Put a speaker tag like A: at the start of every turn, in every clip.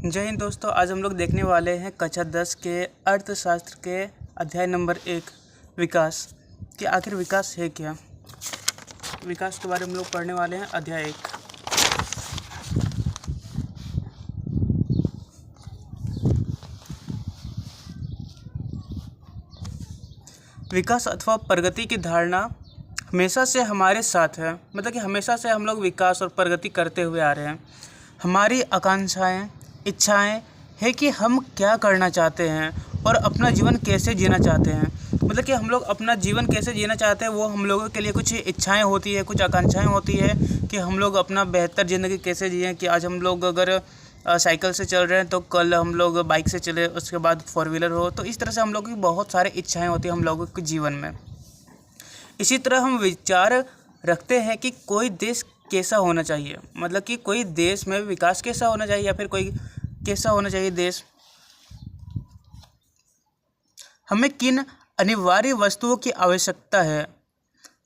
A: जय हिंद दोस्तों। आज हम लोग देखने वाले हैं कक्षा 10 के अर्थशास्त्र के अध्याय नंबर 1 विकास कि आखिर विकास है क्या। विकास के बारे में हम लोग पढ़ने वाले हैं अध्याय 1। विकास अथवा प्रगति की धारणा हमेशा से हमारे साथ है, मतलब कि हमेशा से हम लोग विकास और प्रगति करते हुए आ रहे हैं। हमारी आकांक्षाएं, इच्छाएं है कि हम क्या करना चाहते हैं और अपना जीवन कैसे जीना चाहते हैं। मतलब कि हम लोग अपना जीवन कैसे जीना चाहते हैं, वो हम लोगों के लिए कुछ इच्छाएं होती है, कुछ आकांक्षाएं होती है कि हम लोग अपना बेहतर ज़िंदगी कैसे जिएं। कि आज हम लोग अगर साइकिल से चल रहे हैं तो कल हम लोग बाइक से चले, उसके बाद 4 व्हीलर हो। तो इस तरह से हम लोग की बहुत सारी इच्छाएँ होती हैं हम लोगों के जीवन में। इसी तरह हम विचार रखते हैं कि कोई देश कैसा होना चाहिए, मतलब कि कोई देश में विकास कैसा होना चाहिए या फिर कोई कैसा होना चाहिए देश। हमें किन अनिवार्य वस्तुओं की आवश्यकता है,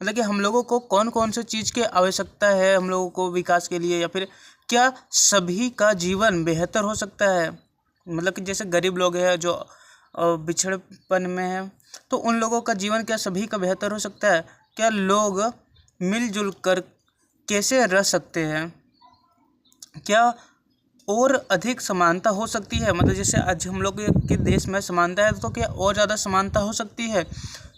A: मतलब कि हम लोगों को कौन कौन सी चीज़ की आवश्यकता है हम लोगों को विकास के लिए, या फिर क्या सभी का जीवन बेहतर हो सकता है। मतलब कि जैसे गरीब लोग हैं जो पिछड़ेपन में है, तो उन लोगों का जीवन क्या सभी का बेहतर हो सकता है। क्या लोग मिलजुल कर कैसे रह सकते हैं, क्या और अधिक समानता हो सकती है। मतलब जैसे आज हम लोग के देश में समानता है, तो क्या और ज़्यादा समानता हो सकती है।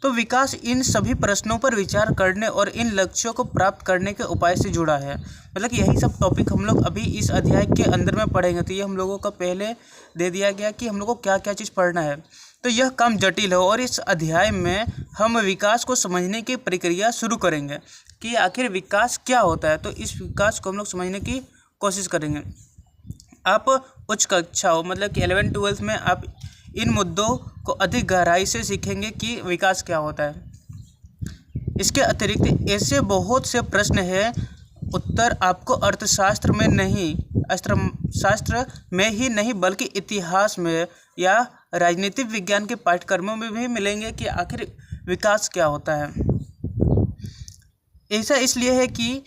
A: तो विकास इन सभी प्रश्नों पर विचार करने और इन लक्ष्यों को प्राप्त करने के उपाय से जुड़ा है। मतलब कि यही सब टॉपिक हम लोग अभी इस अध्याय के अंदर में पढ़ेंगे। तो ये हम लोगों का पहले दे दिया गया कि हम लोग को क्या क्या चीज़ पढ़ना है। तो यह काम जटिल है और इस अध्याय में हम विकास को समझने की प्रक्रिया शुरू करेंगे कि आखिर विकास क्या होता है। तो इस विकास को हम लोग समझने की कोशिश करेंगे। आप उच्च कक्षा हो, मतलब कि 11th-12th में आप इन मुद्दों को अधिक गहराई से सीखेंगे कि विकास क्या होता है। इसके अतिरिक्त ऐसे बहुत से प्रश्न हैं, उत्तर आपको अर्थशास्त्र में नहीं, अर्थशास्त्र में ही नहीं बल्कि इतिहास में या राजनीतिक विज्ञान के पाठ्यक्रमों में भी मिलेंगे कि आखिर विकास क्या होता है। ऐसा इसलिए है कि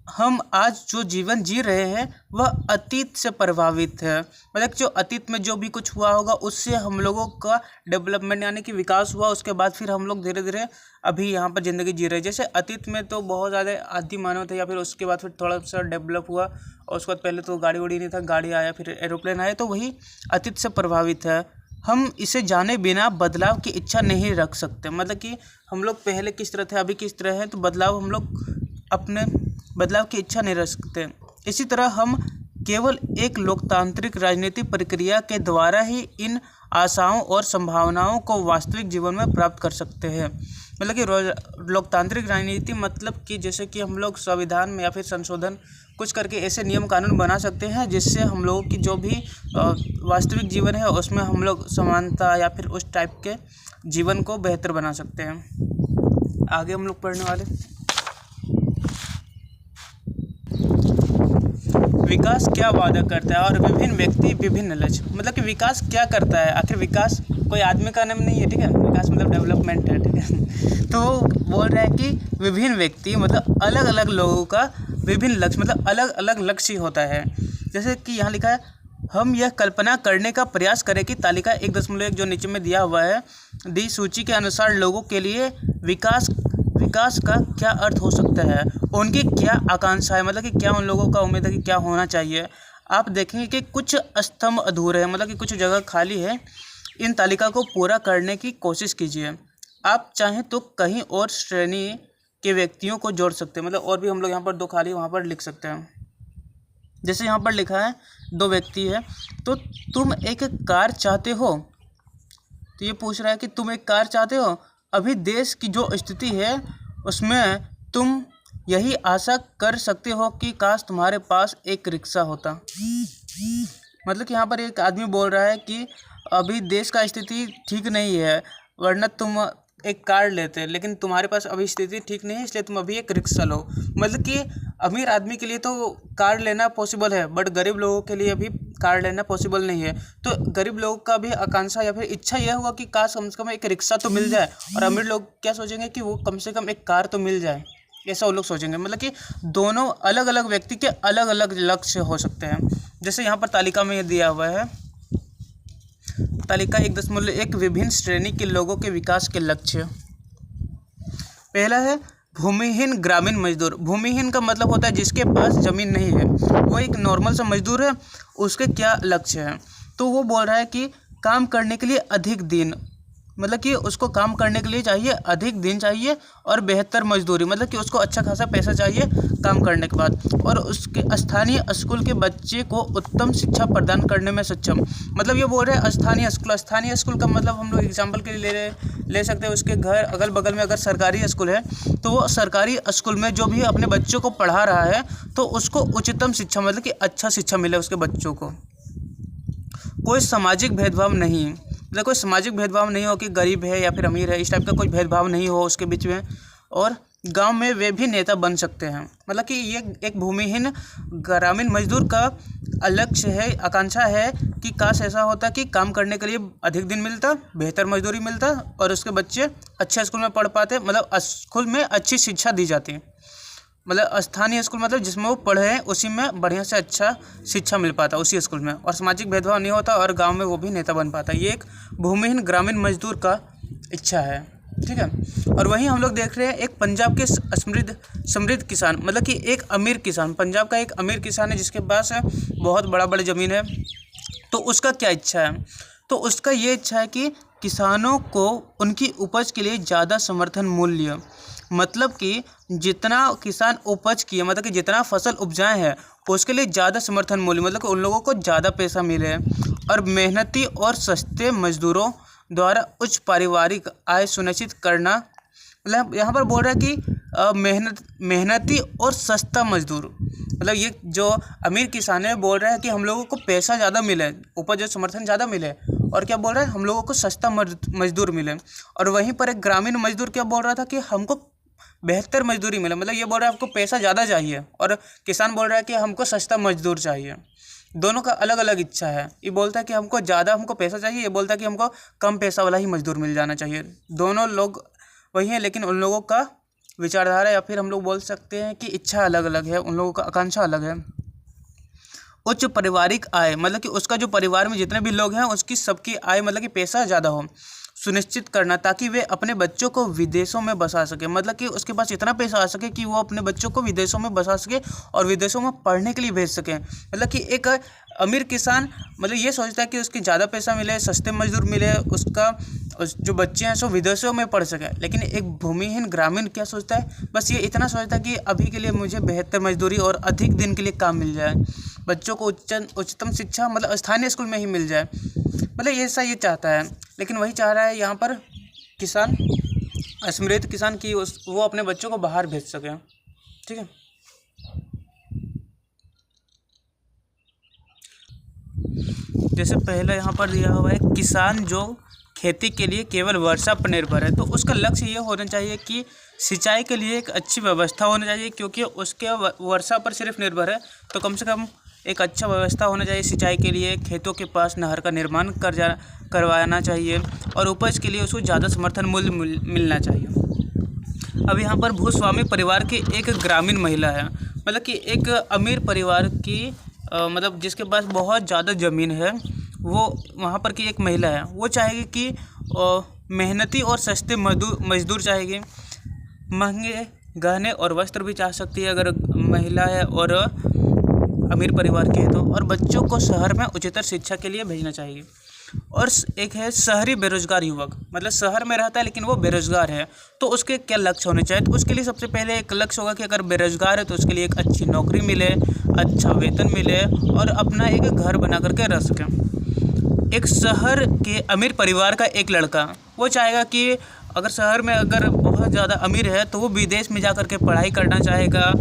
A: हम आज जो जीवन जी रहे हैं वह अतीत से प्रभावित है। मतलब जो अतीत में जो भी कुछ हुआ होगा उससे हम लोगों का डेवलपमेंट यानी कि विकास हुआ, उसके बाद फिर हम लोग धीरे धीरे अभी यहाँ पर ज़िंदगी जी रहे हैं। जैसे अतीत में तो बहुत ज़्यादा आदि मानव थे, या फिर उसके बाद फिर थोड़ा सा डेवलप हुआ और उसके बाद पहले तो गाड़ी वाड़ी नहीं था, गाड़ी आया, फिर एरोप्लेन आया। तो वही अतीत से प्रभावित है। हम इसे जाने बिना बदलाव की इच्छा नहीं रख सकते। मतलब कि हम लोग पहले किस तरह थे, अभी किस तरह हैं, तो बदलाव हम लोग अपने बदलाव की इच्छा नहीं रख सकते। इसी तरह हम केवल एक लोकतांत्रिक राजनीतिक प्रक्रिया के द्वारा ही इन आशाओं और संभावनाओं को वास्तविक जीवन में प्राप्त कर सकते हैं। मतलब कि लोकतांत्रिक राजनीति मतलब कि जैसे कि हम लोग संविधान में या फिर संशोधन कुछ करके ऐसे नियम कानून बना सकते हैं जिससे हम लोगों की जो भी वास्तविक जीवन है उसमें हम लोग समानता या फिर उस टाइप के जीवन को बेहतर बना सकते हैं। आगे हम लोग पढ़ने वाले विकास क्या वादा करता है और विभिन्न व्यक्ति विभिन्न लक्ष्य। मतलब कि विकास क्या करता है, आखिर विकास कोई आदमी का नाम नहीं है, ठीक है। विकास मतलब डेवलपमेंट है, ठीक है। तो बोल रहा है कि विभिन्न व्यक्ति मतलब अलग अलग लोगों का विभिन्न लक्ष्य, मतलब अलग अलग लक्ष्य होता है। जैसे कि यहाँ लिखा है, हम यह कल्पना करने का प्रयास करें कि तालिका 1.1 जो नीचे में दिया हुआ है, दी सूची के अनुसार लोगों के लिए विकास का क्या अर्थ हो सकता है, उनकी क्या आकांक्षा है, मतलब कि क्या उन लोगों का उम्मीद है कि क्या होना चाहिए। आप देखेंगे कि कुछ स्तंभ अधूरे हैं, मतलब कि कुछ जगह खाली है। इन तालिका को पूरा करने की कोशिश कीजिए। आप चाहें तो कहीं और श्रेणी के व्यक्तियों को जोड़ सकते हैं, मतलब और भी हम लोग यहाँ पर 2 खाली वहाँ पर लिख सकते हैं। जैसे यहाँ पर लिखा है 2 व्यक्ति है, तो तुम एक कार चाहते हो। तो ये पूछ रहा है कि तुम एक कार चाहते हो। अभी देश की जो स्थिति है उसमें तुम यही आशा कर सकते हो कि काश तुम्हारे पास एक रिक्शा होता। मतलब कि यहाँ पर एक आदमी बोल रहा है कि अभी देश का स्थिति ठीक नहीं है, वरना तुम एक कार लेते, लेकिन तुम्हारे पास अभी स्थिति ठीक नहीं है इसलिए तुम अभी एक रिक्शा लो। मतलब कि अमीर आदमी के लिए तो कार लेना पॉसिबल है, बट गरीब लोगों के लिए अभी कार लेना पॉसिबल नहीं है। तो गरीब लोगों का भी आकांक्षा या फिर इच्छा यह हुआ कि काश कम से कम एक रिक्शा तो मिल जाए, और अमीर लोग क्या सोचेंगे कि वो कम से कम एक कार तो मिल जाए, ऐसा वो लोग सोचेंगे। मतलब कि दोनों अलग अलग व्यक्ति के अलग अलग लक्ष्य हो सकते हैं। जैसे यहाँ पर तालिका में ये दिया हुआ है, तालिका 1.1 विभिन्न श्रेणी के लोगों के विकास के लक्ष्य। पहला है भूमिहीन ग्रामीण मजदूर। भूमिहीन का मतलब होता है जिसके पास ज़मीन नहीं है, वो एक नॉर्मल सा मजदूर है। उसके क्या लक्ष्य है, तो वो बोल रहा है कि काम करने के लिए अधिक दिन, मतलब कि उसको काम करने के लिए चाहिए अधिक दिन चाहिए, और बेहतर मजदूरी, मतलब कि उसको अच्छा खासा पैसा चाहिए काम करने के बाद, और उसके स्थानीय स्कूल के बच्चे को उत्तम शिक्षा प्रदान करने में सक्षम। मतलब ये बोल रहे हैं स्थानीय स्कूल। स्थानीय स्कूल का मतलब हम लोग एग्जाम्पल के लिए ले सकते हैं, उसके घर अगल बगल में अगर सरकारी स्कूल है तो वो सरकारी स्कूल में जो भी अपने बच्चों को पढ़ा रहा है तो उसको उच्चतम शिक्षा, मतलब कि अच्छा शिक्षा मिले उसके बच्चों को। कोई सामाजिक भेदभाव नहीं, मतलब कोई सामाजिक भेदभाव नहीं हो कि गरीब है या फिर अमीर है, इस टाइप का कोई भेदभाव नहीं हो उसके बीच में। और गांव में वे भी नेता बन सकते हैं, मतलब कि ये एक भूमिहीन ग्रामीण मजदूर का लक्ष्य है, आकांक्षा है कि काश ऐसा होता कि काम करने के लिए अधिक दिन मिलता, बेहतर मजदूरी मिलता, और उसके बच्चे अच्छे स्कूल में पढ़ पाते, मतलब स्कूल में अच्छी शिक्षा दी जाती। मतलब स्थानीय स्कूल मतलब जिसमें वो पढ़े हैं उसी में बढ़िया से अच्छा शिक्षा मिल पाता उसी स्कूल में, और सामाजिक भेदभाव नहीं होता, और गांव में वो भी नेता बन पाता। ये एक भूमिहीन ग्रामीण मजदूर का इच्छा है, ठीक है। और वहीं हम लोग देख रहे हैं एक पंजाब के समृद्ध किसान, मतलब कि एक अमीर किसान, पंजाब का एक अमीर किसान है जिसके पास बहुत बड़ा ज़मीन है। तो उसका क्या इच्छा है, तो उसका ये इच्छा है कि किसानों को उनकी उपज के लिए ज़्यादा समर्थन मूल्य, मतलब कि जितना किसान उपज किए, मतलब कि जितना फसल उपजाए हैं उसके लिए ज़्यादा समर्थन मूल्य, मतलब कि उन लोगों को ज़्यादा पैसा मिले, और मेहनती और सस्ते मजदूरों द्वारा उच्च पारिवारिक आय सुनिश्चित करना। मतलब यहाँ पर बोल रहा है कि मेहनती और सस्ता मजदूर, मतलब ये जो अमीर किसान है बोल रहा है कि हम लोगों को पैसा ज़्यादा मिले, उपज और समर्थन ज़्यादा मिले, और क्या बोल रहा है हम लोगों को सस्ता मजदूर मिले। और वहीं पर एक ग्रामीण मजदूर क्या बोल रहा था कि हमको बेहतर मजदूरी मिले, मतलब ये बोल रहा है आपको पैसा ज़्यादा चाहिए, और किसान बोल रहा है कि हमको सस्ता मजदूर चाहिए। दोनों का अलग अलग इच्छा है। ये बोलता है कि हमको पैसा चाहिए, ये बोलता है कि हमको कम पैसा वाला ही मजदूर मिल जाना चाहिए। दोनों लोग वही हैं, लेकिन उन लोगों का विचारधारा या फिर हम लोग बोल सकते हैं कि इच्छा अलग अलग है, उन लोगों का आकांक्षा अलग है। उच्च पारिवारिक आय, मतलब कि उसका जो परिवार में जितने भी लोग हैं उसकी सबकी आय, मतलब कि पैसा ज़्यादा हो, सुनिश्चित करना ताकि वे अपने बच्चों को विदेशों में बसा सके, मतलब कि उसके पास इतना पैसा आ सके कि वो अपने बच्चों को विदेशों में बसा सके और विदेशों में पढ़ने के लिए भेज सके। मतलब कि एक अमीर किसान मतलब ये सोचता है कि उसकी ज़्यादा पैसा मिले, सस्ते मजदूर मिले, उसका जो बच्चे हैं सो विदेशों में पढ़ सकें। लेकिन एक भूमिहीन ग्रामीण क्या सोचता है, बस ये इतना सोचता है कि अभी के लिए मुझे बेहतर मजदूरी और अधिक दिन के लिए काम मिल जाए, बच्चों को उच्चतम शिक्षा मतलब स्थानीय स्कूल में ही मिल जाए, मतलब ऐसा ये चाहता है। लेकिन वही चाह रहा है यहाँ पर किसान, समृद्ध किसान की वो अपने बच्चों को बाहर भेज सके। ठीक है, जैसे पहले यहाँ पर दिया हुआ है किसान जो खेती के लिए केवल वर्षा पर निर्भर है, तो उसका लक्ष्य ये होना चाहिए कि सिंचाई के लिए एक अच्छी व्यवस्था होनी चाहिए, क्योंकि उसके वर्षा पर सिर्फ निर्भर है, तो कम से कम एक अच्छा व्यवस्था होना चाहिए सिंचाई के लिए। खेतों के पास नहर का निर्माण करवाना चाहिए और उपज के लिए उसको ज़्यादा समर्थन मूल्य मिलना चाहिए। अब यहाँ पर भूस्वामी परिवार की एक ग्रामीण महिला है, मतलब कि एक अमीर परिवार की मतलब जिसके पास बहुत ज़्यादा ज़मीन है, वो वहाँ पर की एक महिला है, वो चाहेगी कि मेहनती और सस्ते मजदूर चाहेगी, महंगे गहने और वस्त्र भी चाह सकती है अगर महिला है और अमीर परिवार की है तो, और बच्चों को शहर में उच्चतर शिक्षा के लिए भेजना चाहिए। और एक है शहरी बेरोजगार युवक, मतलब शहर में रहता है लेकिन वो बेरोजगार है, तो उसके क्या लक्ष्य होने चाहिए, तो उसके लिए सबसे पहले एक लक्ष्य होगा कि अगर बेरोजगार है तो उसके लिए एक अच्छी नौकरी मिले, अच्छा वेतन मिले और अपना एक घर बना करके रह सके। एक शहर के अमीर परिवार का एक लड़का वो चाहेगा कि अगर शहर में अगर बहुत ज़्यादा अमीर है तो वो विदेश में जा कर के पढ़ाई करना चाहेगा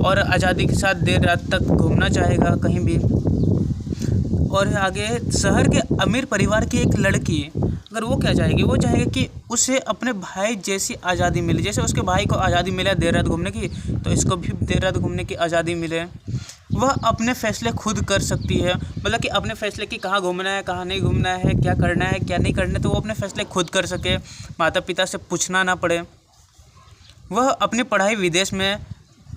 A: और आज़ादी के साथ देर रात तक घूमना चाहेगा कहीं भी। और आगे शहर के अमीर परिवार की एक लड़की अगर वो क्या चाहेगी, वो चाहेगी कि उसे अपने भाई जैसी आज़ादी मिले, जैसे उसके भाई को आज़ादी मिले देर रात घूमने की, तो इसको भी देर रात घूमने की आज़ादी मिले। वह अपने फैसले खुद कर सकती है, मतलब कि अपने फैसले कि कहाँ घूमना है कहाँ नहीं घूमना है, क्या करना है क्या नहीं करना है, तो वो अपने फैसले खुद कर सके, माता पिता से पूछना ना पड़े। वह अपनी पढ़ाई विदेश में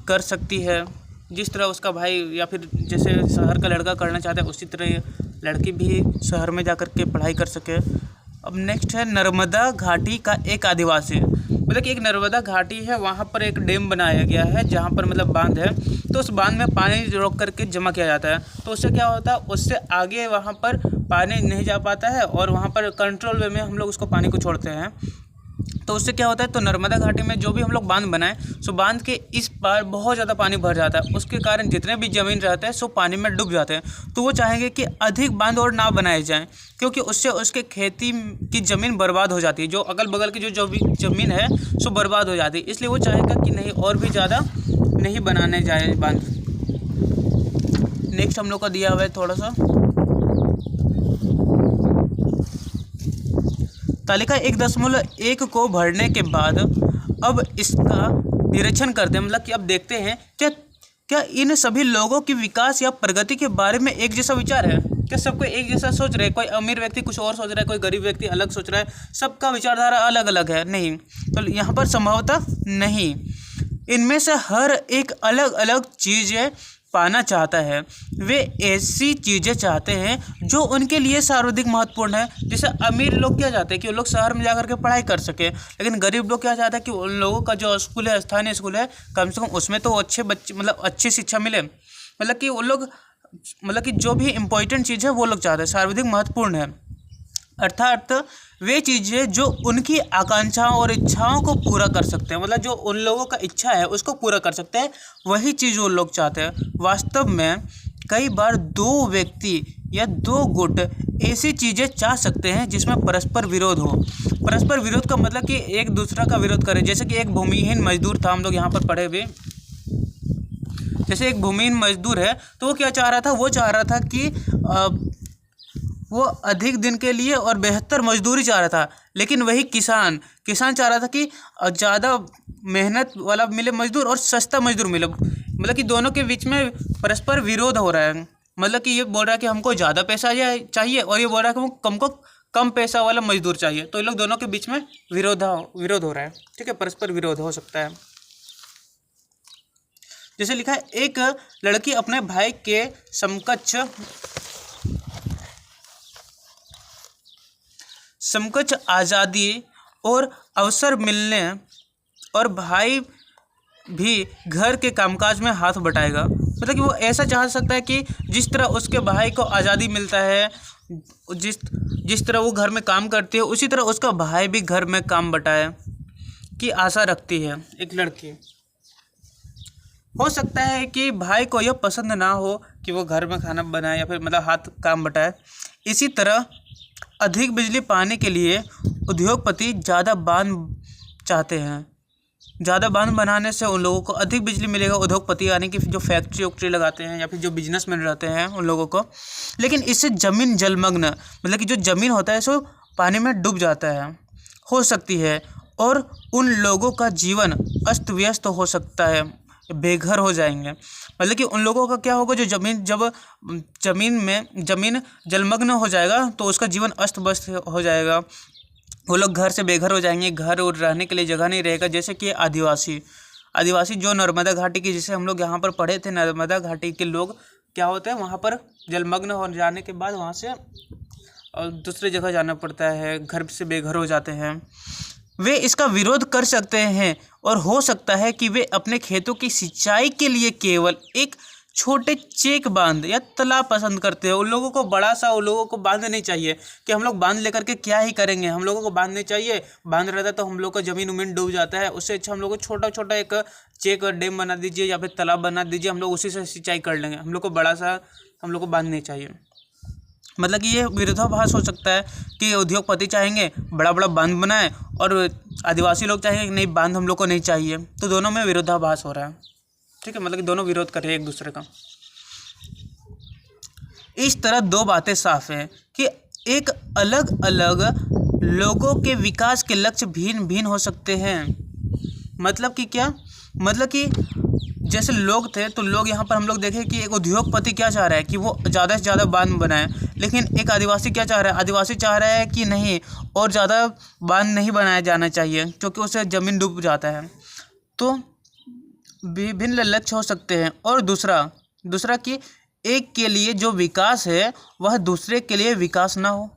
A: कर सकती है, जिस तरह उसका भाई या फिर जैसे शहर का लड़का करना चाहता है उसी तरह लड़की भी शहर में जाकर के पढ़ाई कर सके। अब नेक्स्ट है नर्मदा घाटी का एक आदिवासी। मतलब कि एक नर्मदा घाटी है, वहाँ पर एक डैम बनाया गया है जहाँ पर मतलब बांध है, तो उस बांध में पानी रोक करके जमा किया जाता है। तो उससे क्या होता है, उससे आगे वहाँ पर पानी नहीं जा पाता है और वहाँ पर कंट्रोल वे में हम लोग उसको पानी को छोड़ते हैं। तो उससे क्या होता है, तो नर्मदा घाटी में जो भी हम लोग बांध बनाएं सो बांध के इस पार बहुत ज़्यादा पानी भर जाता है, उसके कारण जितने भी ज़मीन रहते हैं सो पानी में डूब जाते हैं। तो वो चाहेंगे कि अधिक बांध और ना बनाए जाएं, क्योंकि उससे उसके खेती की ज़मीन बर्बाद हो जाती है, जो अगल बगल की जो भी ज़मीन है सो बर्बाद हो जाती है। इसलिए वो चाहेगा कि नहीं और भी ज़्यादा नहीं बनाने जाए बांध। नेक्स्ट हम लोग का दिया हुआ है थोड़ा सा तालिका 1.1 को भरने के बाद अब इसका निरीक्षण करते हैं। मतलब कि अब देखते हैं क्या इन सभी लोगों की विकास या प्रगति के बारे में एक जैसा विचार है, क्या सबको एक जैसा सोच रहे हैं? कोई अमीर व्यक्ति कुछ और सोच रहा है, कोई गरीब व्यक्ति अलग सोच रहा है, सबका विचारधारा अलग अलग है? नहीं, तो यहाँ पर संभवतः नहीं, इनमें से हर एक अलग अलग चीज़ें पाना चाहता है। वे ऐसी चीज़ें चाहते हैं जो उनके लिए सर्वाधिक महत्वपूर्ण है। जैसे अमीर लोग क्या चाहते हैं कि वो लोग शहर में जाकर के पढ़ाई कर सकें, लेकिन गरीब लोग क्या चाहते हैं कि उन लोगों का जो स्कूल है, स्थानीय स्कूल है, कम से कम उसमें तो अच्छे बच्चे मतलब अच्छी शिक्षा मिले। मतलब कि वो लोग मतलब कि जो भी इम्पोर्टेंट चीज़ है वो लोग चाहते हैं, सर्वाधिक महत्वपूर्ण है। अर्थात वे चीज़ें जो उनकी आकांक्षाओं और इच्छाओं को पूरा कर सकते हैं, मतलब जो उन लोगों का इच्छा है उसको पूरा कर सकते हैं, वही चीज़ वो लोग चाहते हैं। वास्तव में कई बार दो व्यक्ति या दो गुट ऐसी चीज़ें चाह सकते हैं जिसमें परस्पर विरोध हो। परस्पर विरोध का मतलब कि एक दूसरा का विरोध करे। जैसे कि एक भूमिहीन मजदूर था, हम लोग यहाँ पर पढ़े हुए, जैसे एक भूमिहीन मजदूर है तो वो क्या चाह रहा था, वो चाह रहा था कि वो अधिक दिन के लिए और बेहतर मजदूरी चाह रहा था। लेकिन वही किसान चाह रहा था कि ज़्यादा मेहनत वाला मिले मजदूर और सस्ता मजदूर मिले। मतलब कि दोनों के बीच में परस्पर विरोध हो रहा है। मतलब कि ये बोल रहा है कि हमको ज़्यादा पैसा चाहिए और ये बोल रहा है कि हमको कम पैसा वाला मजदूर चाहिए। तो इन लोग दोनों के बीच में विरोध हो रहा है। ठीक है, परस्पर विरोध हो सकता है। जैसे लिखा है, एक लड़की अपने भाई के समकक्ष आज़ादी और अवसर मिलने और भाई भी घर के कामकाज में हाथ बटाएगा। मतलब कि वो ऐसा चाह सकता है कि जिस तरह उसके भाई को आज़ादी मिलता है, जिस तरह वो घर में काम करती है, उसी तरह उसका भाई भी घर में काम बटाए की आशा रखती है एक लड़की। हो सकता है कि भाई को यह पसंद ना हो कि वो घर में खाना बनाए या फिर मतलब हाथ काम बटाए। इसी तरह अधिक बिजली पाने के लिए उद्योगपति ज़्यादा बांध चाहते हैं। ज़्यादा बांध बनाने से उन लोगों को अधिक बिजली मिलेगा, उद्योगपति यानी कि जो फैक्ट्री लगाते हैं या फिर जो बिजनेसमैन रहते हैं उन लोगों को। लेकिन इससे ज़मीन जलमग्न, मतलब कि जो ज़मीन होता है सो पानी में डूब जाता है, हो सकती है, और उन लोगों का जीवन अस्त व्यस्त हो सकता है, बेघर हो जाएंगे। मतलब कि उन लोगों का क्या होगा, जब ज़मीन जलमग्न हो जाएगा तो उसका जीवन अस्त व्यस्त हो जाएगा। वो लोग घर से बेघर हो जाएंगे, घर और रहने के लिए जगह नहीं रहेगा। जैसे कि आदिवासी जो नर्मदा घाटी की, जैसे हम लोग यहाँ पर पढ़े थे, नर्मदा घाटी के लोग क्या होते हैं, वहाँ पर जलमग्न हो जाने के बाद वहाँ से और दूसरी जगह जाना पड़ता है, घर से बेघर हो जाते हैं। वे इसका विरोध कर सकते हैं और हो सकता है कि वे अपने खेतों की सिंचाई के लिए केवल एक छोटे चेक बांध या तालाब पसंद करते हैं। उन लोगों को बड़ा सा उन लोगों को बांध नहीं चाहिए कि हम लोग बांध लेकर के क्या ही करेंगे, हम लोगों को बांध नहीं चाहिए। बांध रहता तो हम लोग का ज़मीन उमीन डूब जाता है, उससे अच्छा हम लोग को छोटा छोटा एक चेक डैम बना दीजिए या फिर तालाब बना दीजिए, हम लोग उसी से सिंचाई कर लेंगे। हम लोग को बड़ा सा हम लोग को बांध नहीं चाहिए। मतलब कि ये विरोधाभास हो सकता है कि उद्योगपति चाहेंगे बड़ा बड़ा बांध बनाए और आदिवासी लोग चाहेंगे कि नहीं, बांध हम लोग को नहीं चाहिए। तो दोनों में विरोधाभास हो रहा है। ठीक है, मतलब कि दोनों विरोध कर रहे हैं एक दूसरे का। इस तरह दो बातें साफ हैं कि एक अलग अलग लोगों के विकास के लक्ष्य भिन्न भिन्न हो सकते हैं। मतलब कि क्या, मतलब कि जैसे लोग थे तो लोग यहाँ पर हम लोग देखें कि एक उद्योगपति क्या चाह रहा है कि वो ज़्यादा से ज़्यादा बांध बनाए, लेकिन एक आदिवासी क्या चाह रहा है, आदिवासी चाह रहा है कि नहीं और ज़्यादा बांध नहीं बनाया जाना चाहिए क्योंकि उससे ज़मीन डूब जाता है। तो विभिन्न लक्ष्य हो सकते हैं। और दूसरा कि एक के लिए जो विकास है वह दूसरे के लिए विकास ना हो।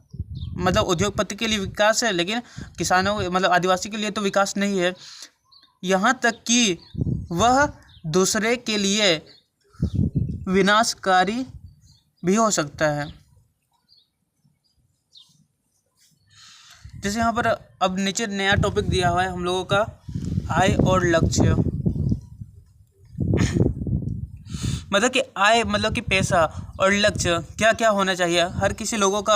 A: मतलब उद्योगपति के लिए विकास है लेकिन किसानों मतलब आदिवासी के लिए तो विकास नहीं है। यहाँ तक कि वह दूसरे के लिए विनाशकारी भी हो सकता है। जैसे यहाँ पर अब नीचे नया टॉपिक दिया हुआ है हम लोगों का, आय और लक्ष्य। मतलब कि आय मतलब कि पैसा और लक्ष्य क्या क्या होना चाहिए। हर किसी लोगों का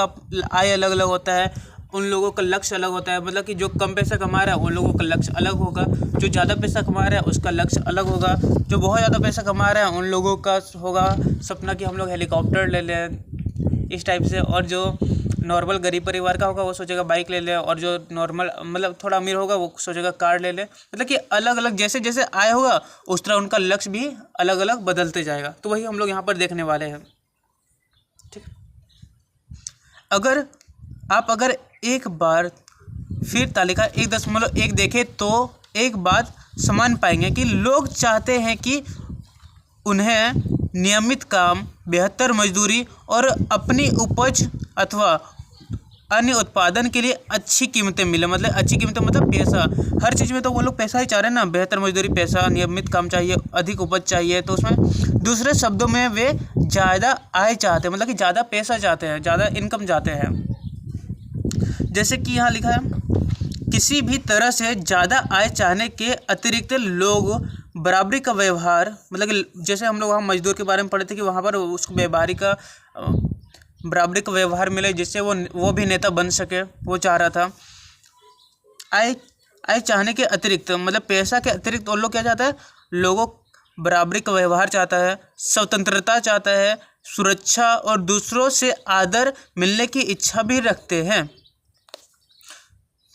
A: आय अलग अलग होता है, उन लोगों का लक्ष्य अलग होता है। मतलब कि जो कम पैसा कमा रहा है उन लोगों का लक्ष्य अलग होगा, जो ज़्यादा पैसा कमा रहा है उसका लक्ष्य अलग होगा, जो बहुत ज़्यादा पैसा कमा रहा है उन लोगों का होगा सपना कि हम लोग हेलीकॉप्टर ले लें इस टाइप से। और जो नॉर्मल गरीब परिवार का होगा वो सोचेगा बाइक ले ले, और जो नॉर्मल मतलब थोड़ा अमीर होगा वो सोचेगा कार ले ले। मतलब कि अलग अलग जैसे जैसे आय होगा उस तरह उनका लक्ष्य भी अलग अलग बदलते जाएगा। तो वही हम लोग यहाँ पर देखने वाले हैं। ठीक, अगर एक बार फिर तालिका 1.1 देखें तो एक बात समान पाएंगे कि लोग चाहते हैं कि उन्हें नियमित काम, बेहतर मजदूरी और अपनी उपज अथवा अन्य उत्पादन के लिए अच्छी कीमतें मिले। मतलब अच्छी कीमतें मतलब पैसा, हर चीज़ में तो वो लोग पैसा ही चाह रहे हैं ना। बेहतर मजदूरी, पैसा, नियमित काम चाहिए, अधिक उपज चाहिए। तो उसमें दूसरे शब्दों में वे ज़्यादा आय चाहते हैं, मतलब कि ज़्यादा पैसा चाहते हैं, ज़्यादा इनकम चाहते हैं। जैसे कि यहाँ लिखा है, किसी भी तरह से ज़्यादा आय चाहने के अतिरिक्त लोग बराबरी का व्यवहार, मतलब कि जैसे हम लोग वहाँ मजदूर के बारे में पढ़े थे कि वहाँ पर उसको व्यापारी का बराबरी का व्यवहार मिले जिससे वो भी नेता बन सके, वो चाह रहा था। आय चाहने के अतिरिक्त मतलब पैसा के अतिरिक्त और लोग क्या चाहता है, लोगों बराबरी का व्यवहार चाहता है, स्वतंत्रता चाहता है, सुरक्षा और दूसरों से आदर मिलने की इच्छा भी रखते हैं।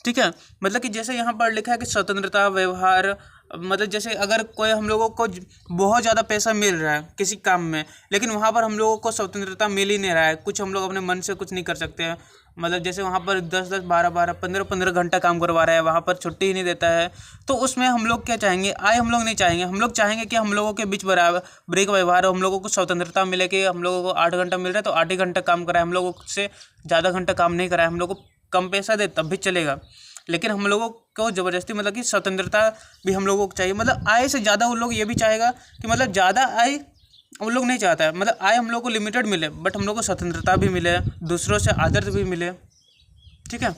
A: ठीक है, मतलब कि जैसे यहाँ पर लिखा है कि स्वतंत्रता, व्यवहार, मतलब जैसे अगर कोई हम लोगों को बहुत ज़्यादा पैसा मिल रहा है किसी काम में, लेकिन वहाँ पर हम लोगों को स्वतंत्रता मिल ही नहीं रहा है, कुछ हम लोग अपने मन से कुछ नहीं कर सकते हैं। मतलब जैसे वहाँ पर 10-10, 12-12, 15-15 घंटा काम करवा रहा है, वहाँ पर छुट्टी ही नहीं देता है। तो उसमें हम लोग क्या चाहेंगे, आय हम लोग नहीं चाहेंगे। हम लोग चाहेंगे कि हम लोगों के बीच बराबरी का व्यवहार हो, हम लोगों को स्वतंत्रता मिले कि हम लोगों को 8 घंटा मिल रहा है तो 8 ही घंटा काम कराए, हम लोगों से ज़्यादा घंटा काम नहीं कराए, हम लोग को कम पैसा दे तब भी चलेगा। लेकिन हम लोगों को ज़बरदस्ती मतलब कि स्वतंत्रता भी हम लोगों को चाहिए। मतलब आय से ज़्यादा उन लोग ये भी चाहेगा कि मतलब ज़्यादा आय उन लोग नहीं चाहता है, मतलब आय हम लोग को लिमिटेड मिले बट हम लोग को स्वतंत्रता भी मिले, दूसरों से आदर भी मिले। ठीक है,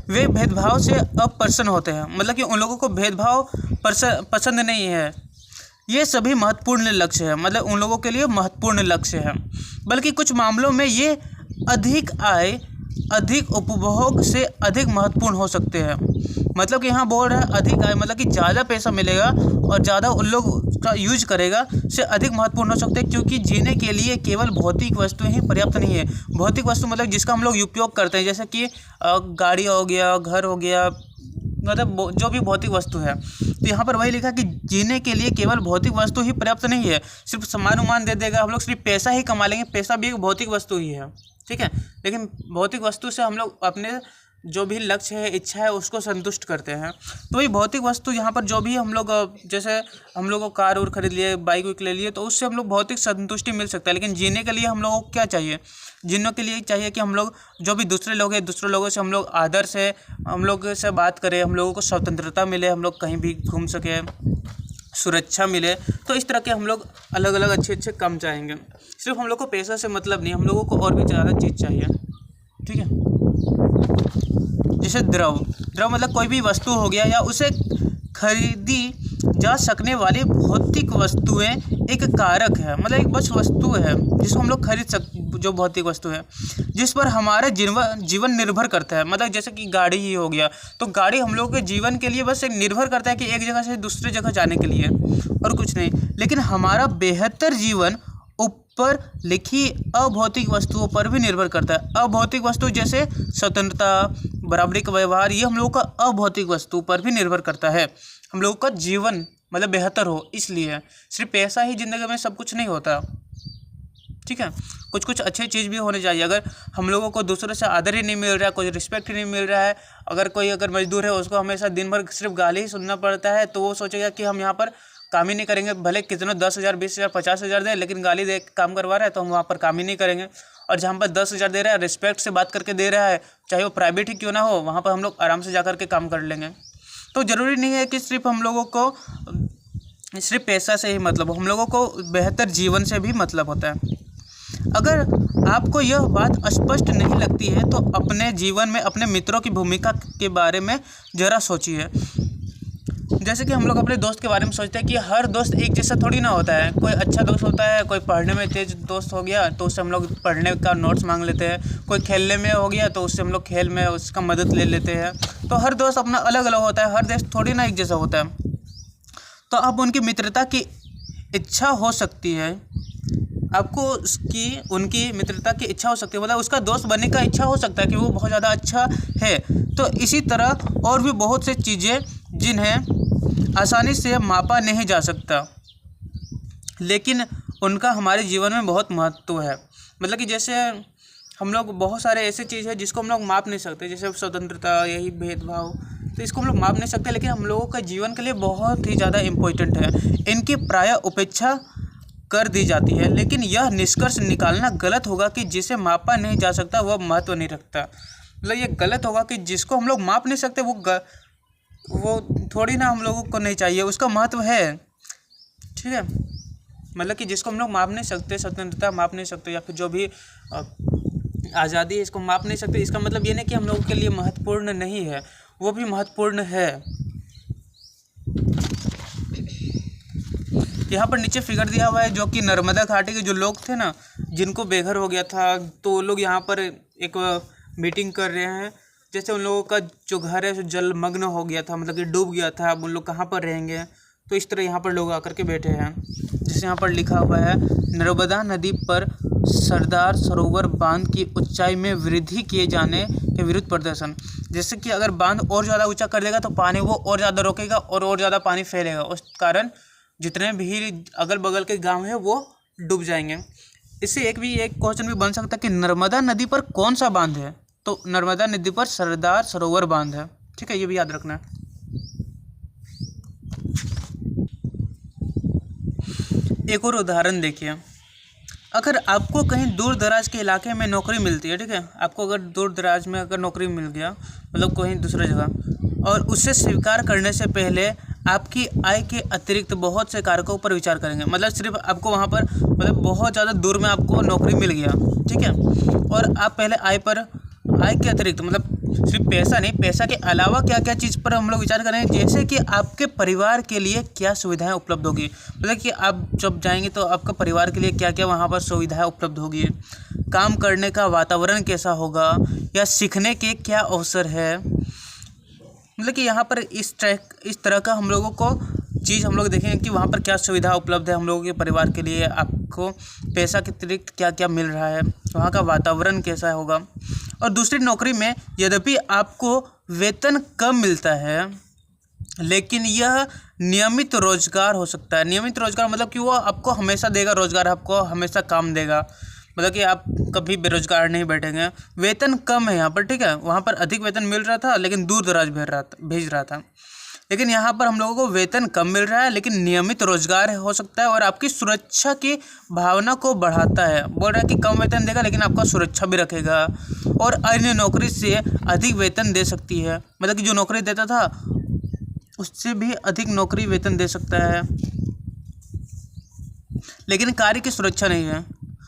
A: वे भेदभाव से अप्रसन्न होते हैं, मतलब कि उन लोगों को भेदभाव पसंद नहीं है। ये सभी महत्वपूर्ण लक्ष्य है, मतलब उन लोगों के लिए महत्वपूर्ण लक्ष्य है। बल्कि कुछ मामलों में ये अधिक आय, अधिक उपभोग से अधिक महत्वपूर्ण हो सकते हैं। मतलब कि यहाँ बोल रहा है अधिक आय मतलब कि ज़्यादा पैसा मिलेगा और ज़्यादा उन लोग का यूज करेगा से अधिक महत्वपूर्ण हो सकते हैं, क्योंकि जीने के लिए केवल भौतिक वस्तुएं ही पर्याप्त नहीं है। भौतिक वस्तु मतलब जिसका हम लोग उपयोग करते हैं, जैसे कि गाड़ी हो गया, घर हो गया, मतलब जो भी भौतिक वस्तु है। तो यहाँ पर वही लिखा कि जीने के लिए केवल भौतिक वस्तु ही पर्याप्त नहीं है। सिर्फ सामान उमान दे देगा, हम लोग सिर्फ पैसा ही कमा लेंगे, पैसा भी एक भौतिक वस्तु ही है। ठीक है, लेकिन भौतिक वस्तु से हम लोग अपने जो भी लक्ष्य है, इच्छा है, उसको संतुष्ट करते हैं। तो वही भौतिक वस्तु यहाँ पर जो भी हम लोग, जैसे हम लोग को कार और खरीद लिए, बाइक वाइक ले लिए, तो उससे हम लोग भौतिक संतुष्टि मिल सकता है। लेकिन जीने के लिए हम लोगों को क्या चाहिए, जीने के लिए चाहिए कि हम लोग जो भी दूसरे लोग हैं, दूसरे लोगों से हम लोग आदर से हम लोग से बात करें, हम लोगों को स्वतंत्रता मिले, हम लोग कहीं भी घूम सके, सुरक्षा मिले। तो इस तरह के हम लोग अलग अलग अच्छे अच्छे काम चाहेंगे। सिर्फ हम लोग को पैसा से मतलब नहीं, हम लोगों को और भी ज़्यादा चीज़ चाहिए। ठीक है, जैसे द्रव मतलब कोई भी वस्तु हो गया या उसे खरीदी जा सकने वाली भौतिक वस्तुएं एक कारक है, मतलब एक बस वस्तु है जिसको हम लोग खरीद जो भौतिक वस्तु है जिस पर हमारे जीवन निर्भर करता है। मतलब जैसे कि गाड़ी ही हो गया, तो गाड़ी हम लोग के जीवन के लिए बस एक निर्भर करता है कि एक जगह से दूसरी जगह जाने के लिए, और कुछ नहीं। लेकिन हमारा बेहतर जीवन ऊपर लिखी अभौतिक वस्तुओं पर भी निर्भर करता है। अभौतिक वस्तु जैसे स्वतंत्रता, बराबरी का व्यवहार, ये हम लोगों का अभौतिक वस्तु पर भी निर्भर करता है। हम लोगों का जीवन मतलब बेहतर हो, इसलिए सिर्फ पैसा ही ज़िंदगी में सब कुछ नहीं होता। ठीक है। कुछ कुछ अच्छी चीज़ भी होनी चाहिए। अगर हम लोगों को दूसरों से आदर ही नहीं मिल रहा है, कोई रिस्पेक्ट ही नहीं मिल रहा है, अगर मजदूर है उसको हमेशा दिन भर सिर्फ गाली ही सुनना पड़ता है, तो वो सोचेगा कि हम यहाँ पर काम ही नहीं करेंगे, भले कितने 10,000 20,000 50,000 दे, लेकिन गाली दे काम करवा रहा है तो हम वहाँ पर काम ही नहीं करेंगे। और जहाँ पर 10,000 दे रहा है, रिस्पेक्ट से बात करके दे रहा है, चाहे वो प्राइवेट ही क्यों ना हो, वहाँ पर हम लोग आराम से जा कर के काम कर लेंगे। तो ज़रूरी नहीं है कि सिर्फ हम लोगों को सिर्फ पैसा से ही मतलब, हम लोगों को बेहतर जीवन से भी मतलब होता है। अगर आपको यह बात स्पष्ट नहीं लगती है तो अपने जीवन में अपने मित्रों की भूमिका के बारे में ज़रा सोचिए। जैसे कि हम लोग अपने दोस्त के बारे में सोचते हैं कि हर दोस्त एक जैसा थोड़ी ना होता है। कोई अच्छा दोस्त होता है, कोई पढ़ने में तेज दोस्त हो गया तो उससे हम लोग पढ़ने का नोट्स मांग लेते हैं, कोई खेलने में हो गया तो उससे हम लोग खेल में उसका मदद ले लेते हैं। तो हर दोस्त अपना अलग अलग होता है, हर दोस्त थोड़ी ना एक जैसा होता है। तो अब उनकी मित्रता की इच्छा हो सकती है, आपको उनकी मित्रता की इच्छा हो सकती है, मतलब उसका दोस्त बनने का इच्छा हो सकता है कि वो बहुत ज़्यादा अच्छा है। तो इसी तरह और भी बहुत सी चीज़ें जिन्हें आसानी से मापा नहीं जा सकता, लेकिन उनका हमारे जीवन में बहुत महत्व है। मतलब कि जैसे हम लोग बहुत सारे ऐसे चीज़ है जिसको हम लोग माप नहीं सकते, जैसे स्वतंत्रता, यही भेदभाव, तो इसको हम लोग माप नहीं सकते, लेकिन हम लोगों का जीवन के लिए बहुत ही ज़्यादा इम्पोर्टेंट है। इनकी प्रायः उपेक्षा कर दी जाती है, लेकिन यह निष्कर्ष निकालना गलत होगा कि जिसे मापा नहीं जा सकता वह महत्व नहीं रखता। मतलब ये गलत होगा कि जिसको हम लोग माप नहीं सकते वो थोड़ी ना हम लोगों को नहीं चाहिए, उसका महत्व है, ठीक है। मतलब कि जिसको हम लोग माप नहीं सकते, स्वतंत्रता माप नहीं सकते, या फिर जो भी आज़ादी है इसको माप नहीं सकते, इसका मतलब ये नहीं कि हम लोगों के लिए महत्वपूर्ण नहीं है, वो भी महत्वपूर्ण है। यहाँ पर नीचे फिगर दिया हुआ है जो कि नर्मदा घाटी के जो लोग थे ना, जिनको बेघर हो गया था, तो वो लोग यहाँ पर एक मीटिंग कर रहे हैं। जैसे उन लोगों का जो घर है जो जलमग्न हो गया था, मतलब कि डूब गया था, अब उन लोग कहाँ पर रहेंगे, तो इस तरह यहाँ पर लोग आकर के बैठे हैं। जैसे यहाँ पर लिखा हुआ है, नर्मदा नदी पर सरदार सरोवर बांध की ऊंचाई में वृद्धि किए जाने के विरुद्ध प्रदर्शन। जैसे कि अगर बांध और ज़्यादा ऊंचा कर देगा तो पानी वो और ज़्यादा रोकेगा और ज़्यादा पानी फैलेगा, उस कारण जितने भी अगल बगल के गांव है वो डूब जाएंगे। इससे एक क्वेश्चन भी बन सकता है कि नर्मदा नदी पर कौन सा बांध है, तो नर्मदा नदी पर सरदार सरोवर बांध है, ठीक है, ये भी याद रखना है। एक और उदाहरण देखिए, अगर आपको कहीं दूर दराज के इलाके में नौकरी मिलती है, ठीक है, आपको अगर दूर दराज में अगर नौकरी मिल गया, मतलब कहीं दूसरी जगह, और उसे स्वीकार करने से पहले आपकी आय के अतिरिक्त बहुत से कारकों पर विचार करेंगे। मतलब सिर्फ आपको वहाँ पर मतलब बहुत ज़्यादा दूर में आपको नौकरी मिल गया, ठीक है, और आप पहले आय के अतिरिक्त मतलब सिर्फ पैसा नहीं, पैसा के अलावा क्या क्या चीज़ पर हम लोग विचार करें, जैसे कि आपके परिवार के लिए क्या सुविधाएं उपलब्ध होगी। मतलब कि आप जब जाएंगे तो आपका परिवार के लिए क्या क्या वहाँ पर सुविधाएं उपलब्ध होगी, काम करने का वातावरण कैसा होगा, या सीखने के क्या अवसर है। मतलब कि यहाँ पर इस तरह का हम लोगों को चीज़ हम लोग देखेंगे कि वहाँ पर क्या सुविधा उपलब्ध है हम लोगों के परिवार के लिए, आपको पैसा के अतिरिक्त क्या क्या मिल रहा है, वहाँ का वातावरण कैसा होगा। और दूसरी नौकरी में यद्यपि आपको वेतन कम मिलता है, लेकिन यह नियमित रोजगार हो सकता है। नियमित रोजगार मतलब कि वो आपको हमेशा देगा रोजगार, आपको हमेशा काम देगा, मतलब कि आप कभी बेरोजगार नहीं बैठेंगे। वेतन कम है यहाँ पर, ठीक है, वहाँ पर अधिक वेतन मिल रहा था लेकिन दूर दराज भेज रहा था, लेकिन यहाँ पर हम लोगों को वेतन कम मिल रहा है लेकिन नियमित रोजगार हो सकता है और आपकी सुरक्षा की भावना को बढ़ाता है। बोल रहा है कि कम वेतन देगा लेकिन आपका सुरक्षा भी रखेगा, और अन्य नौकरी से अधिक वेतन दे सकती है। मतलब कि जो नौकरी देता था उससे भी अधिक नौकरी वेतन दे सकता है, लेकिन कार्य की सुरक्षा नहीं है।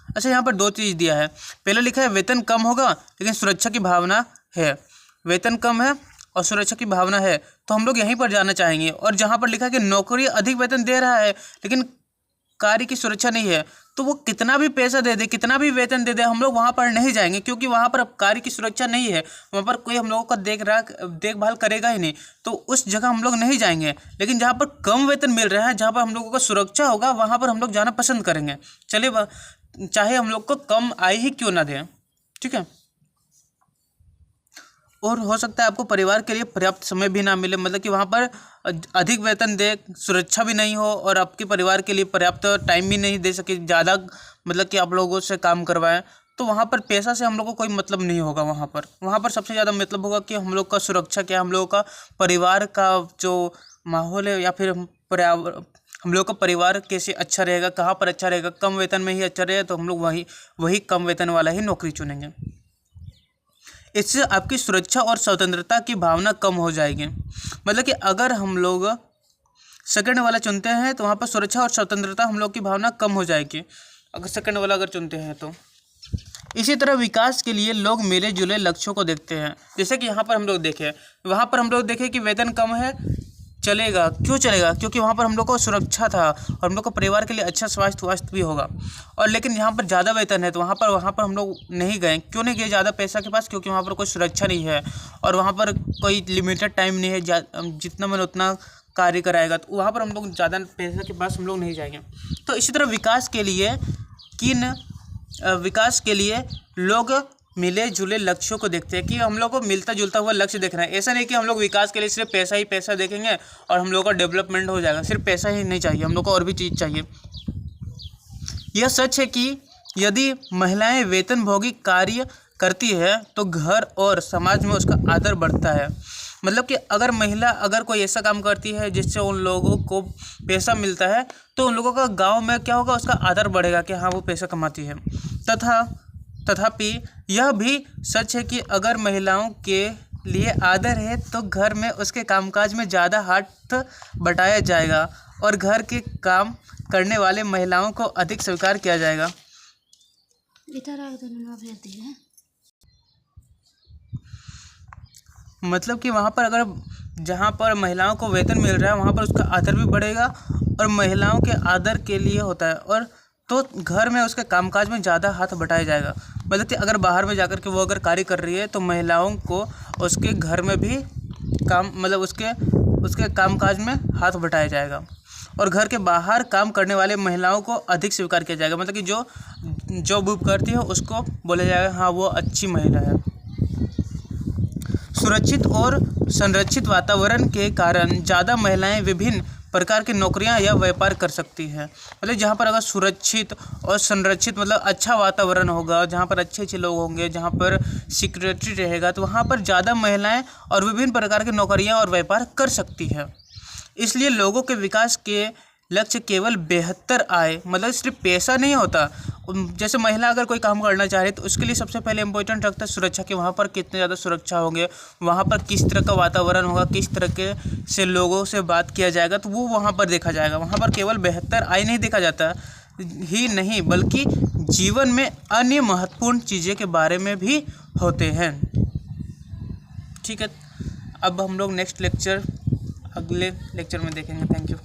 A: अच्छा, यहाँ पर दो चीज़ दिया है, पहले लिखा है वेतन कम होगा लेकिन सुरक्षा की भावना है। वेतन कम है और सुरक्षा की भावना है, तो हम लोग यहीं पर जाना चाहेंगे। और जहाँ पर लिखा है कि नौकरी अधिक वेतन दे रहा है लेकिन कार्य की सुरक्षा नहीं है, तो वो कितना भी पैसा दे दे, कितना भी वेतन दे दे, हम लोग वहाँ पर नहीं जाएंगे, क्योंकि वहाँ पर अब कार्य की सुरक्षा नहीं है, वहाँ पर कोई हम लोगों का देखभाल करेगा ही नहीं, तो उस जगह हम लोग नहीं जाएंगे। लेकिन जहाँ पर कम वेतन मिल रहा है, जहाँ पर हम लोगों का सुरक्षा होगा, वहाँ पर हम लोग जाना पसंद करेंगे। चलिए, चाहे हम लोग को कम आय ही क्यों ना दें, ठीक है। और हो सकता है आपको परिवार के लिए पर्याप्त समय भी ना मिले, मतलब कि वहाँ पर अधिक वेतन दे, सुरक्षा भी नहीं हो और आपके परिवार के लिए पर्याप्त टाइम भी नहीं दे सके ज़्यादा, मतलब कि आप लोगों से काम करवाएं, तो वहाँ पर पैसा से हम लोग को कोई मतलब नहीं होगा। वहाँ पर सबसे ज़्यादा मतलब होगा कि हम लोग का सुरक्षा क्या, हम लोगों का परिवार का जो माहौल है या फिर पर्यावरण, हम लोग का परिवार कैसे अच्छा रहेगा, कहाँ पर अच्छा रहेगा। कम वेतन में ही अच्छा रहेगा तो हम लोग वही कम वेतन वाला ही नौकरी चुनेंगे। इससे आपकी सुरक्षा और स्वतंत्रता की भावना कम हो जाएगी। मतलब कि अगर हम लोग सेकंड वाला चुनते हैं तो वहाँ पर सुरक्षा और स्वतंत्रता हम लोग की भावना कम हो जाएगी, अगर सेकंड वाला अगर चुनते हैं तो। इसी तरह विकास के लिए लोग मिले जुले लक्ष्यों को देखते हैं। जैसे कि यहाँ पर हम लोग देखें, वहाँ पर हम लोग देखें कि वेतन कम है, चलेगा। क्यों चलेगा? क्योंकि वहाँ पर हम लोग को सुरक्षा था और हम लोग को परिवार के लिए अच्छा स्वास्थ्य भी होगा। और लेकिन यहाँ पर ज़्यादा वेतन है तो वहाँ पर हम लोग नहीं गए। क्यों नहीं गए ज़्यादा पैसा के पास? क्योंकि वहाँ पर कोई सुरक्षा नहीं है और वहाँ पर कोई लिमिटेड टाइम नहीं है, जितना मन उतना कार्य कराएगा, तो वहाँ पर हम लोग ज़्यादा पैसा के पास हम लोग नहीं जाएंगे। तो इसी तरह विकास के लिए लोग मिले जुले लक्ष्यों को देखते हैं कि हम लोग को मिलता जुलता हुआ लक्ष्य देखना है। ऐसा नहीं कि हम लोग विकास के लिए सिर्फ पैसा ही पैसा देखेंगे और हम लोग का डेवलपमेंट हो जाएगा। सिर्फ पैसा ही नहीं चाहिए, हम लोग को और भी चीज़ चाहिए। यह सच है कि यदि महिलाएं वेतनभोगी कार्य करती है तो घर और समाज में उसका आदर बढ़ता है। मतलब कि अगर महिला अगर कोई ऐसा काम करती है जिससे उन लोगों को पैसा मिलता है तो उन लोगों का गांव में क्या होगा, उसका आदर बढ़ेगा कि हाँ वो पैसा कमाती है। तथापि यह भी सच है कि अगर महिलाओं के लिए आदर है तो घर में उसके कामकाज में ज़्यादा हाथ बटाया जाएगा और घर के काम करने वाले महिलाओं को अधिक स्वीकार किया जाएगा। मतलब कि वहाँ पर अगर जहाँ पर महिलाओं को वेतन मिल रहा है वहाँ पर उसका आदर भी बढ़ेगा और महिलाओं के आदर के लिए होता है, और तो घर में उसके कामकाज में ज़्यादा हाथ बटाया जाएगा। मतलब कि अगर बाहर में जाकर के वो अगर कार्य कर रही है तो महिलाओं को उसके घर में भी काम, मतलब उसके कामकाज में हाथ बटाया जाएगा और घर के बाहर काम करने वाले महिलाओं को अधिक स्वीकार किया जाएगा। मतलब कि जो जॉब करती है उसको बोला जाएगा हाँ वो अच्छी महिला है। सुरक्षित और संरक्षित वातावरण के कारण ज़्यादा महिलाएं विभिन्न प्रकार की नौकरियां या व्यापार कर सकती हैं। मतलब जहाँ पर अगर सुरक्षित और संरक्षित मतलब अच्छा वातावरण होगा, जहाँ पर अच्छे अच्छे लोग होंगे, जहाँ पर सिक्योरिटी रहेगा, तो वहाँ पर ज़्यादा महिलाएं और विभिन्न प्रकार की नौकरियां और व्यापार कर सकती है। इसलिए लोगों के विकास के लक्ष्य केवल बेहतर आय, मतलब सिर्फ पैसा नहीं होता। जैसे महिला अगर कोई काम करना चाह रही तो उसके लिए सबसे पहले इम्पोर्टेंट रखता है सुरक्षा, कि वहाँ पर कितने ज़्यादा सुरक्षा होंगे, वहाँ पर किस तरह का वातावरण होगा, किस तरह के से लोगों से बात किया जाएगा, तो वो वहाँ पर देखा जाएगा। वहाँ पर केवल बेहतर आय नहीं देखा जाता ही नहीं, बल्कि जीवन में अन्य महत्वपूर्ण चीज़ें के बारे में भी होते हैं। ठीक है, अब हम लोग नेक्स्ट लेक्चर अगले लेक्चर में देखेंगे। Thank you.